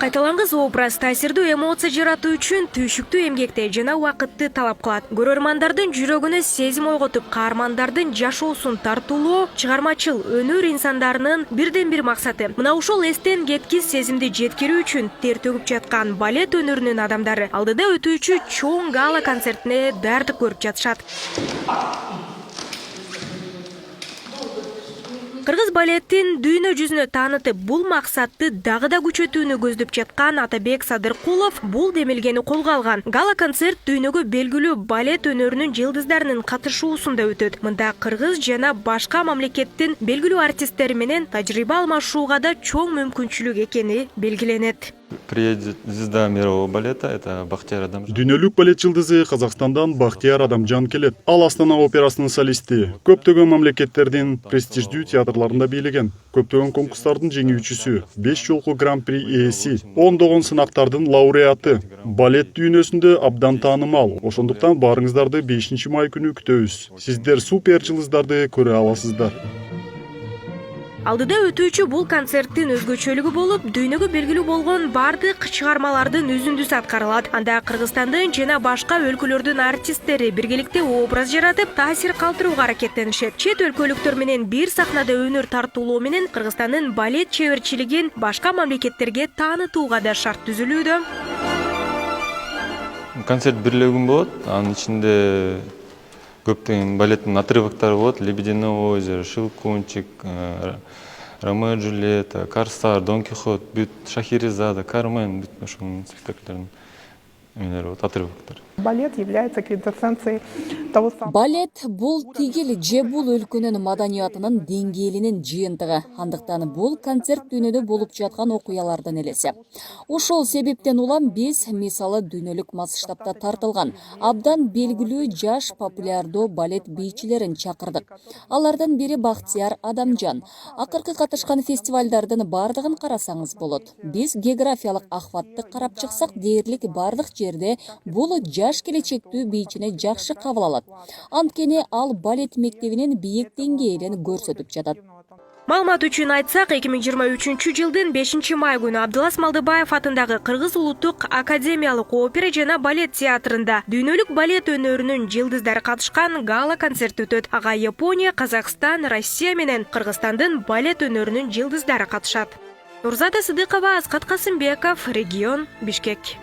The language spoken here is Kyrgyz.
Кайталангыс образ таасирдүү эмоция жаратуу үчүн түйшүктүү эмгекти жана убакытты талап кылат. Көрөрмандардын жүрөгүнө сезим ойготуп, каармандардын жашоосун тартуулоо чыгармачыл өнөр инсандарынын бирден бир максаты. Мына ушул эстен кеткис сезимди жеткирүү үчүн тер төгүп жаткан балет өнөрүнүн адамдары алдыда өтүүчү чоң гала концертине даярдык көрүп жатышат. Кыргыз балеттин дүйнө жүзүнө таанытып, бул максатты дагы да күчөтүүнү көздөп жаткан Атабек Садыркулов бул демилгени колго алган. Гала концерт дүйнөгө белгилүү балет өнөрүнүн жылдыздарынын катышуусунда өтөт. Мында кыргыз жана башка мамлекеттин белгилүү артисттери менен тажрыйба алмашууга да чоң мүмкүнчүлүк экени белгиленет. Приедет звезда мирового балета, это Бахтияр Адамжан. Дүйнөлүк балет жылдызы Казакстандан Бахтияр Адамжан келет. Ал Астана операсынын солисти. Көптөгөн мамлекеттердин престиждүү театрларында бийлеген. Көптөгөн конкурстардын жеңүүчүсү, 5 жолку гран-при ээси, ондогон сынактардын лауреаты. Балет дүйнөсүндө абдан таанымал. Ошондуктан баарыңыздарды 5 май күнү күтөбүз. Сиздер супер жылдыздарды көрө аласыздар. Алдыда өтүүчү бул концерттин өзгөчөлүгү болуп, дүйнөгө белгилүү болгон бардык чыгармалардын үзүндүсү аткарылат. Анда Кыргызстандын жана башка өлкөлөрдүн артисттери биргеликте образ жаратып, таасир калтырууга аракеттенишет. Чет өлкөлүктөр менен бир сахнада өнөр тартуулоо менен Кыргызстандын балет чеберчилигин башка мамлекеттерге таанытууга да шарт түзүлүүдө. Концерт бирле күн болот. Анын ичинде көптөгөн балеттин отрывоктары болот. Лебединое озеро, Щелкунчик, Ромео и Джульетта, Корсар, Дон Кихот, Шахерезада, Кармен, ошол спектакльдердин отрывоктор. Балет является квинтэссенцией того самого. Балет бул тигил же бул өлкөнүн маданиятынын деңгээлинин жыйынтыгы. Андыктан бул концерт дүйнөдө болуп жаткан окуялардын элеси. Ошол себептен улам биз мисалы дүйнөлүк масштабта тартылган абдан белгилүү жаш популярдуу балет бийчилерин чакырдык. Алардын бири Бахтияр Адамжан. Акыркы катышкан фестивалдардын бардыгын карасаңыз болот. Биз географиялык ахватты карап чыксак дээрлик бардык жерде бул жаш келечектүү бийчини жакшы кабыл алат. Анткени ал балет мектебинин бийик деңгээлин көрсөтүп жатат. Маалымат үчүн айтсак, 2023-жылдын 5 май күнү Абдылас Малдыбаев атындагы Кыргыз улуттук академиялык опера жана балет театрында дүйнөлүк балет өнөрүнүн жылдыздары катышкан гала концерт өтөт. Ага Япония, Казакстан, Россия менен Кыргызстандын балет өнөрүнүн жылдыздары катышат. Нурзада Сыдыкова, Аскат Касымбеков, Регион, Бишкек.